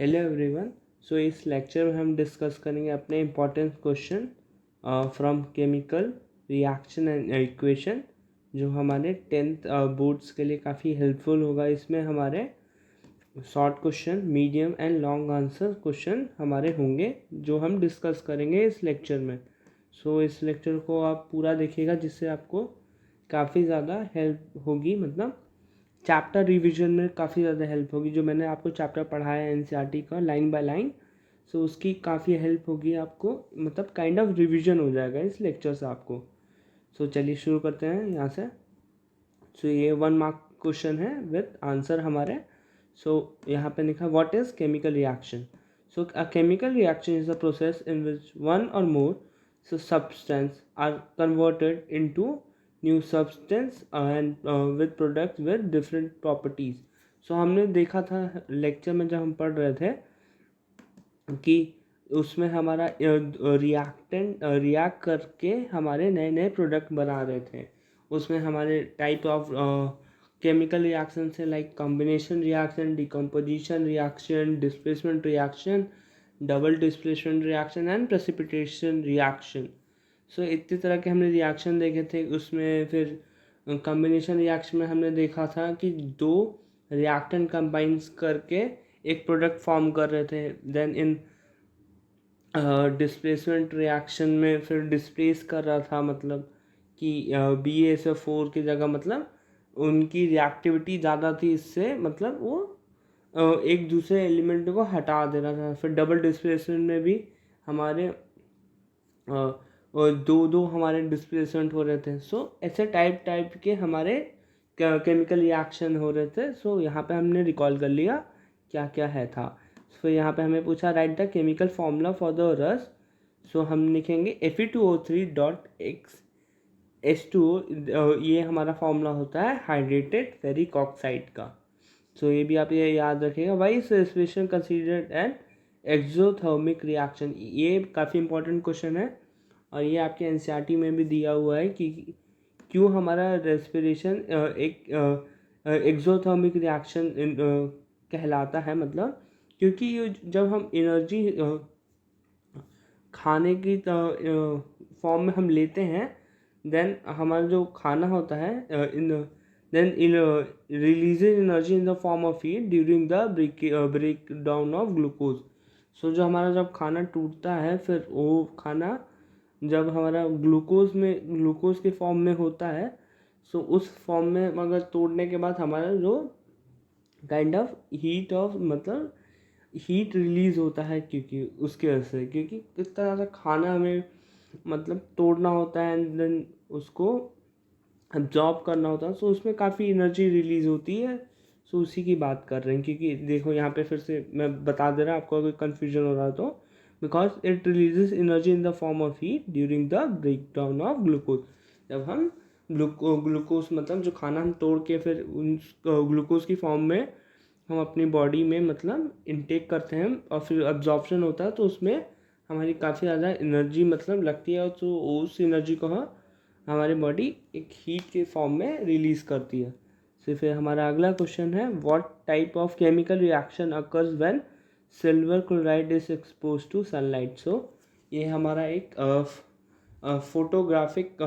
Hello everyone. सो इस lecture में हम डिस्कस करेंगे अपने important question from chemical reaction and equation, जो हमारे 10th बोर्ड्स के लिए काफ़ी हेल्पफुल होगा। इसमें हमारे short question, medium and long answer question हमारे होंगे, जो हम डिस्कस करेंगे इस लेक्चर में। सो इस लेक्चर को आप पूरा देखिएगा, जिससे आपको काफ़ी ज़्यादा हेल्प होगी, मतलब चैप्टर रिवीजन में काफ़ी ज़्यादा हेल्प होगी। जो मैंने आपको चैप्टर पढ़ाया है एनसीईआरटी का लाइन बाय लाइन, सो उसकी काफ़ी हेल्प होगी आपको, मतलब काइंड ऑफ रिवीजन हो जाएगा इस लेक्चर से आपको। सो चलिए शुरू करते हैं यहाँ से। सो ये 1 मार्क क्वेश्चन है विद आंसर हमारे। सो यहाँ पे लिखा what is chemical reaction. So a chemical reaction is a process in which one और मोर substance are converted into new substance and with products with different properties. So हमने देखा था lecture में जब हम पढ़ रहे थे कि उसमें हमारा रिएक्टेंट रिएक्ट करके हमारे नए नए प्रोडक्ट बना रहे थे। उसमें हमारे टाइप ऑफ केमिकल रिएक्शन से like combination reaction, decomposition reaction, displacement reaction, double displacement reaction and precipitation reaction. So इतनी तरह के हमने रिएक्शन देखे थे। उसमें फिर कॉम्बिनेशन रिएक्शन में हमने देखा था कि दो रिएक्टेंट कंबाइंस करके एक प्रोडक्ट फॉर्म कर रहे थे। देन इन डिस्प्लेसमेंट रिएक्शन में फिर डिस्प्लेस कर रहा था, मतलब कि BaSO4 की जगह, मतलब उनकी रिएक्टिविटी ज़्यादा थी, इससे मतलब वो एक दूसरे एलिमेंट को हटा दे रहा था। फिर डबल डिस्प्लेसमेंट में भी हमारे और दो दो हमारे डिस्प्लेसमेंट हो रहे थे। सो ऐसे टाइप टाइप के हमारे केमिकल रिएक्शन हो रहे थे। सो यहाँ पे हमने रिकॉल कर लिया क्या क्या है था। सो यहाँ पे हमें पूछा right the chemical formula for the रस। सो हम लिखेंगे Fe2O3.X H2O। ये हमारा फॉर्मूला होता है हाइड्रेटेड फेरिक ऑक्साइड का। सो ये भी आप ये याद रखिएगा। Why is respiration considered an exothermic reaction. ये काफ़ी इंपॉर्टेंट क्वेश्चन है और ये आपके एनसीईआरटी में भी दिया हुआ है कि क्यों हमारा रेस्पिरेशन एक एक्सोथर्मिक रिएक्शन कहलाता है। मतलब क्योंकि जब हम एनर्जी खाने की फॉर्म में हम लेते हैं, देन हमारा जो खाना होता है then releases energy in the form of heat during the break down of glucose. So जो हमारा जब खाना टूटता है, फिर वो खाना जब हमारा ग्लूकोज के फॉर्म में होता है, सो उस फॉर्म में अगर तोड़ने के बाद हमारा जो काइंड ऑफ हीट ऑफ मतलब हीट रिलीज होता है, क्योंकि उसके वजह से, क्योंकि कितना ज़्यादा खाना हमें मतलब तोड़ना होता है एंड देन उसको अब्जॉर्ब करना होता है। सो उसमें काफ़ी एनर्जी रिलीज होती है। सो उसी की बात कर रहे हैं, क्योंकि देखो यहाँ पे फिर से मैं बता दे रहा हूँ, आपको अगर कन्फ्यूजन हो रहा है तो because it releases energy in the form of heat during the break down of glucose. जब हम ग्लूकोज मतलब जो खाना हम तोड़ के फिर उन ग्लूकोज की फॉर्म में हम अपनी बॉडी में मतलब इनटेक करते हैं और फिर अब्जॉर्प्शन होता है, तो उसमें हमारी काफ़ी ज़्यादा एनर्जी मतलब लगती है, और तो उस एनर्जी को हमारी बॉडी एक हीट के फॉर्म में रिलीज़ करती है। तो फिर हमारा अगला क्वेश्चन है what type of chemical reaction occurs when silver chloride is expose to sunlight. So ये हमारा एक फोटोग्राफिक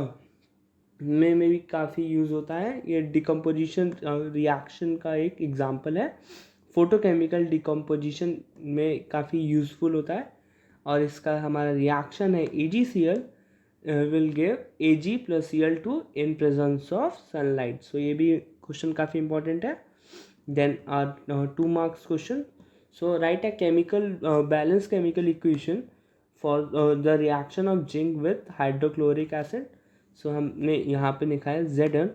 में भी काफ़ी यूज़ होता है। ये डिकम्पोजिशन रिएक्शन का एक एग्जांपल है। फोटोकेमिकल डिकम्पोजिशन में काफ़ी यूज़फुल होता है और इसका हमारा रिएक्शन है AgCl will give Ag plus Cl2 in presence of sunlight. So ये भी क्वेश्चन काफ़ी इंपॉर्टेंट है। Then our 2 marks question. So write a chemical balanced chemical equation for the reaction of zinc with hydrochloric acid. So हमने यहाँ पे लिखा है Zn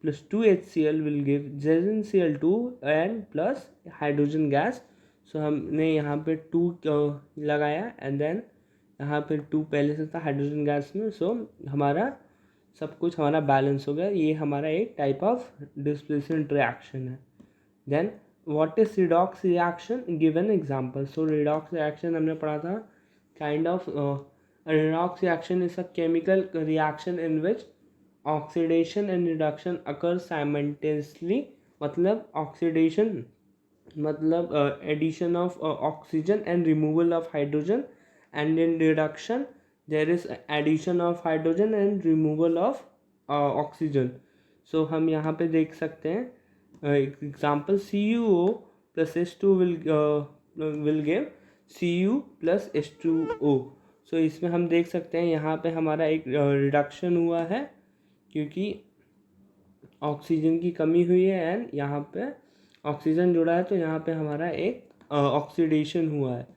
plus 2HCl will give ZnCl2 and plus hydrogen gas. So हमने यहाँ पे 2 लगाया and then यहाँ पे 2 पहले से था हाइड्रोजन गैस में। सो हमारा सब कुछ हमारा बैलेंस हो गया। ये हमारा एक टाइप ऑफ डिस्प्लेसमेंट रिएक्शन है। Then what is redox reaction, give an example. So redox reaction हमने पढ़ा था kind of redox reaction is a chemical reaction in which oxidation and reduction occur simultaneously. मतलब ऑक्सीडेशन मतलब addition of oxygen and removal of hydrogen, and in reduction there is addition of hydrogen and removal of oxygen. So हम यहाँ पे देख सकते हैं example CuO plus H2 will give Cu plus H2O. सो इसमें हम देख सकते हैं यहाँ पे हमारा एक रिडक्शन हुआ है क्योंकि ऑक्सीजन की कमी हुई है एंड यहाँ पे ऑक्सीजन जुड़ा है, तो यहाँ पे हमारा एक ऑक्सीडेशन हुआ है.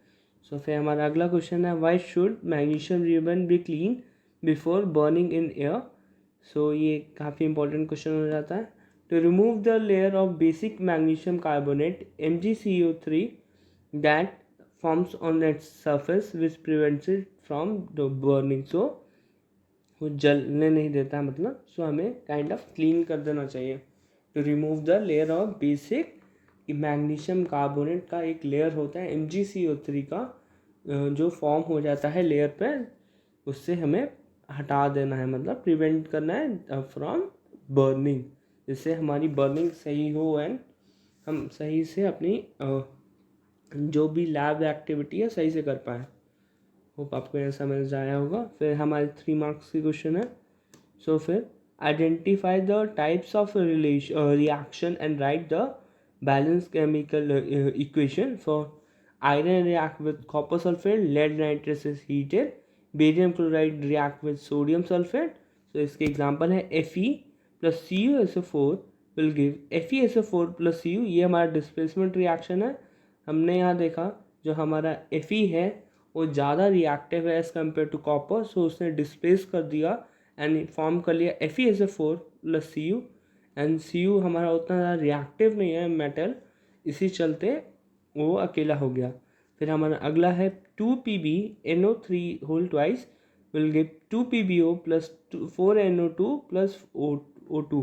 सो फिर हमारा अगला क्वेश्चन है why should magnesium ribbon be clean before burning in air. So ये काफ़ी इंपॉर्टेंट क्वेश्चन हो जाता है. To remove the layer of basic magnesium carbonate MgCO3 that forms on its surface which prevents it from the burning. So वो जलने नहीं देता मतलब. सो हमें काइंड ऑफ क्लीन कर देना चाहिए to remove the layer of basic magnesium carbonate का एक लेयर होता है MgCO3 का जो फॉर्म हो जाता है लेयर पे, उससे हमें हटा देना है, मतलब प्रिवेंट करना है फ्रॉम बर्निंग, जिससे हमारी बर्निंग सही हो एंड हम सही से अपनी जो भी लैब एक्टिविटी है सही से कर पाएँ. होप आपको यह समझ आया होगा. फिर हमारे 3 मार्क्स की क्वेश्चन है. सो फिर identify the types of reaction and write the balance chemical equation for iron react with copper sulphate, lead nitrous is heated, barium chloride react with sodium sulphate. तो इसके एग्जांपल है Fe plus CuSO4 will give FeSO4 plus Cu. ये हमारा displacement reaction है. हमने यहाँ देखा जो हमारा Fe है वो ज़्यादा रिएक्टिव है एज़ कम्पेयर टू कॉपर, सो उसने डिस्प्लेस कर दिया एंड फॉर्म कर लिया FeSO4 plus Cu. And Cu हमारा उतना ज़्यादा रिएक्टिव नहीं है मेटल, इसी चलते वो अकेला हो गया. फिर हमारा अगला है 2PbNO3 whole twice will give 2PbO plus 4NO2 plus O2.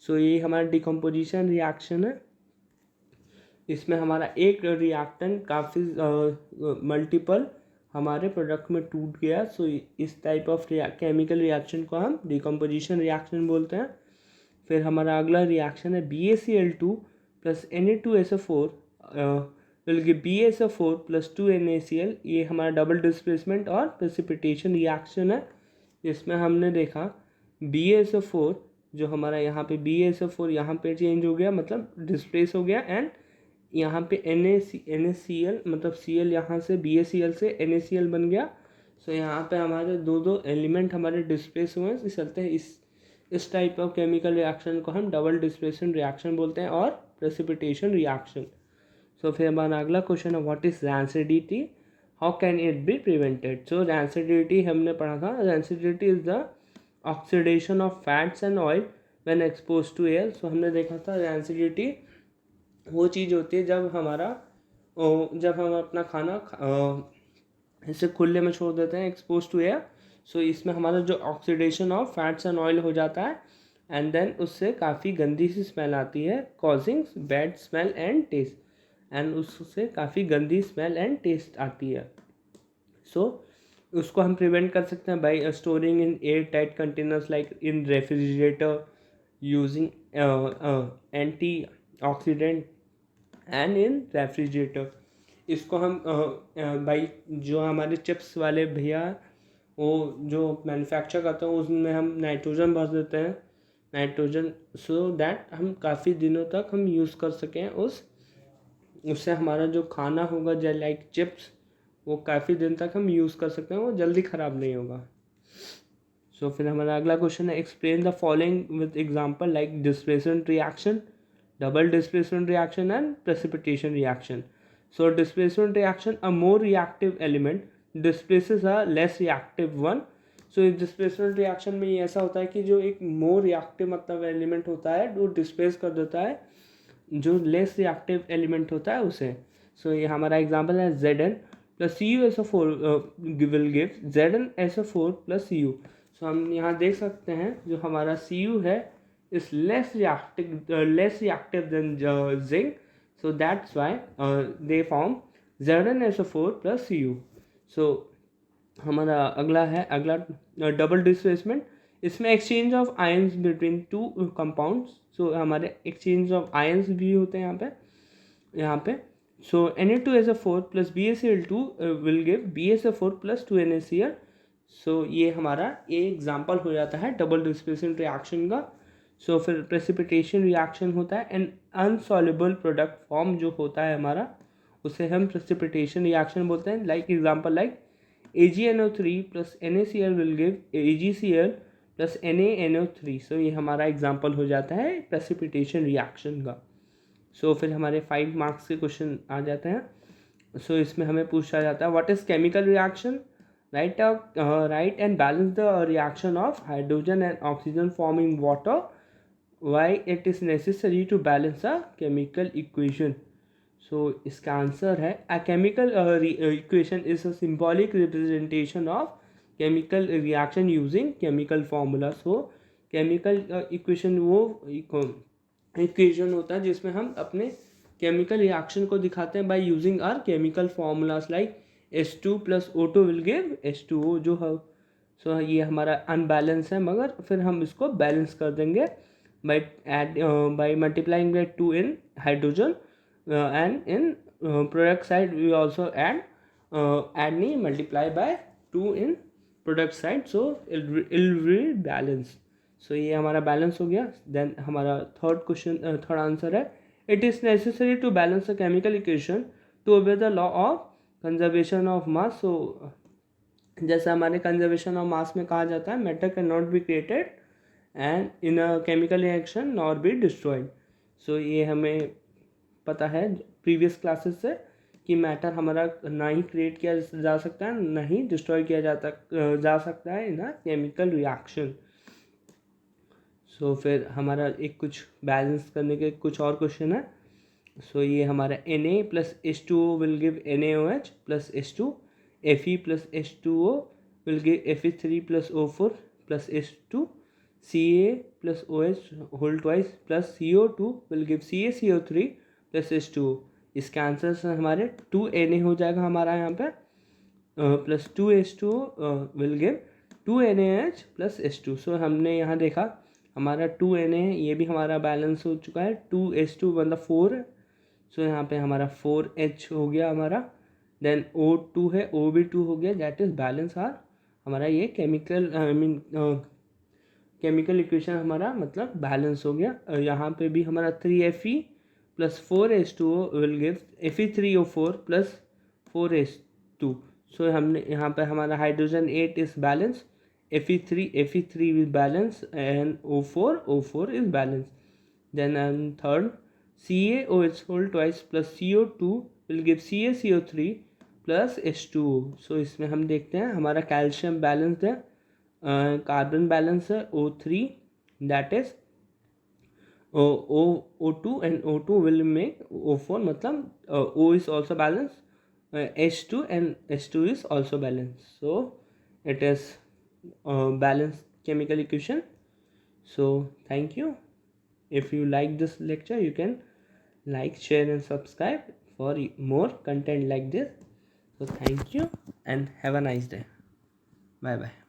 सो ये हमारा डिकम्पोजिशन रिएक्शन है. इसमें हमारा एक रिएक्टेंट काफ़ी मल्टीपल हमारे प्रोडक्ट में टूट गया. सो इस टाइप ऑफ केमिकल रिएक्शन को हम डिकम्पोजिशन रिएक्शन बोलते हैं. फिर हमारा अगला रिएक्शन है BaCl2 plus Na2SO4 will give BaSO4 plus 2NaCl. ये हमारा डबल डिस्प्लेसमेंट और प्रेसिपिटेशन रिएक्शन है. इसमें हमने देखा BaSO4 जो हमारा यहाँ पे BaSO4 यहाँ पे चेंज हो गया, मतलब डिस्प्लेस हो गया, एंड यहाँ पे NaCl मतलब Cl यहाँ से BaCl से NaCl बन गया. सो यहाँ पे हमारे दो एलिमेंट हमारे डिस्प्लेस हुए हैं. इस चलते इस टाइप ऑफ केमिकल रिएक्शन को हम डबल डिस्प्लेसमेंट रिएक्शन बोलते हैं और प्रेसिपिटेशन रिएक्शन. सो फिर हमारा अगला क्वेश्चन है what is rancidity, how can it be prevented. So rancidity हमने पढ़ा था. Rancidity is the oxidation of fats and oil when expose to air. So हमने देखा था रैंसिडिटी वो चीज़ होती है जब हम अपना खाना ऐसे खुले में छोड़ देते हैं एक्सपोज टू एयर. सो इसमें हमारा जो oxidation of fats and oil हो जाता है एंड देन उससे काफ़ी गंदी सी स्मेल आती है, causing bad smell and taste, and उससे काफ़ी गंदी स्मेल एंड टेस्ट आती है. सो उसको हम प्रिवेंट कर सकते हैं bye storing in air tight containers like in refrigerator using anti oxidant and in refrigerator. इसको हम भाई जो हमारे चिप्स वाले भैया वो जो मैन्युफैक्चर करते हैं उसमें हम नाइट्रोजन भर देते हैं, नाइट्रोजन, सो दैट हम काफ़ी दिनों तक हम यूज़ कर सकें उससे हमारा जो खाना होगा जो लाइक चिप्स वो काफ़ी दिन तक हम यूज़ कर सकते हैं, वो जल्दी ख़राब नहीं होगा. सो फिर हमारा अगला क्वेश्चन है explain the following with example like displacement reaction, double displacement reaction and precipitation reaction. So displacement reaction, a more reactive element displaces a less reactive one. So इस displacement reaction में ये ऐसा होता है कि जो एक more reactive मतलब element होता है वो displace कर देता है जो less reactive element होता है उसे. So ये हमारा example है Zn plus CuSO4 will give ZnSO4 plus Cu. So हम यहाँ देख सकते हैं जो हमारा Cu है is less reactive than zinc, so that's why they form ZnSO4 plus Cu. So हमारा अगला डबल डिस्प्लेसमेंट. इसमें exchange of ions between two compounds. So हमारे एक्सचेंज ऑफ आयंस भी होते हैं यहाँ पे. यहाँ पे. So Na2SO4 plus BaCl2 will give BaSO4 plus 2NaCl. So ये हमारा ये एग्जाम्पल हो जाता है डबल डिस्प्लेसमेंट रिएक्शन का. सो फिर प्रेसिपिटेशन रिएक्शन होता है एंड अनसॉल्युबल प्रोडक्ट फॉर्म जो होता है हमारा उसे हम प्रेसिपिटेशन रिएक्शन बोलते हैं. Like example like AgNO3 plus NaCl will give AgCl plus NaNO3. सो ये हमारा एग्जाम्पल हो जाता है प्रेसिपिटेशन रिएक्शन का. सो फिर हमारे 5 मार्क्स के क्वेश्चन आ जाते हैं. सो इसमें हमें पूछा जाता है what is chemical reaction. Right and balance the reaction of hydrogen and oxygen forming water. Why it is necessary to balance a chemical equation. So इसका आंसर है a chemical equation is a symbolic representation of chemical reaction using chemical formula. So chemical equation वो equation होता है जिसमें हम अपने chemical reaction को दिखाते हैं by using our chemical formulas like H2 plus O2 will give H2O जो है. सो ये हमारा अनबैलेंस है मगर फिर हम इसको बैलेंस कर देंगे by multiplying by 2 in hydrogen and in product side we also add नहीं multiply by 2 in product side. So it will balance. So ये हमारा बैलेंस हो गया. देन हमारा थर्ड आंसर है it is necessary to balance the chemical equation to obey the law of conservation of mass. So जैसे हमारे conservation of mass में कहा जाता है matter can not be created and in a chemical reaction not be destroyed. So ये हमें पता है प्रीवियस क्लासेस से कि मैटर हमारा ना ही क्रिएट किया जा सकता है ना ही डिस्ट्रॉय किया जा सकता है इन अ केमिकल रिएक्शन. सो फिर हमारा एक कुछ बैलेंस करने के कुछ और क्वेश्चन है. सो ये हमारा Na plus H2O will give NaOH plus H2. Fe plus H2O will give Fe3 plus O4 plus H2. Ca plus OH whole twice plus CO2 will give CaCO3 plus H2O. इसके answer से हमारे 2Na हो जाएगा हमारा यहाँ पे plus 2H2O will give 2NaH plus H2. सो हमने यहाँ देखा हमारा 2Na है ये भी हमारा बैलेंस हो चुका है. 2H2 मतलब 4 है. सो यहाँ पे हमारा 4H हो गया हमारा. देन O2 है O भी 2 हो गया. दैट इज़ बैलेंस आर हमारा ये केमिकल केमिकल इक्वेशन हमारा मतलब बैलेंस हो गया. यहाँ पे भी हमारा 3Fe plus 4H2O will give Fe3O4 plus 4H2. सो हमने यहाँ पे हमारा hydrogen 8 is balance. Fe3 is balance and O4 is balance. Then third CaOH whole twice plus CO2 will give CaCO3 plus H2O. So इसमें हम देखते हैं हमारा calcium balance है कार्बन बैलेंस है O3 that is O2 and O2 will make O4 मतलब O is also balanced H2 and H2 is also balanced. So it is balanced chemical equation. So thank you. If you like this lecture you can like, share and subscribe for more content like this. So thank you and have a nice day. Bye bye.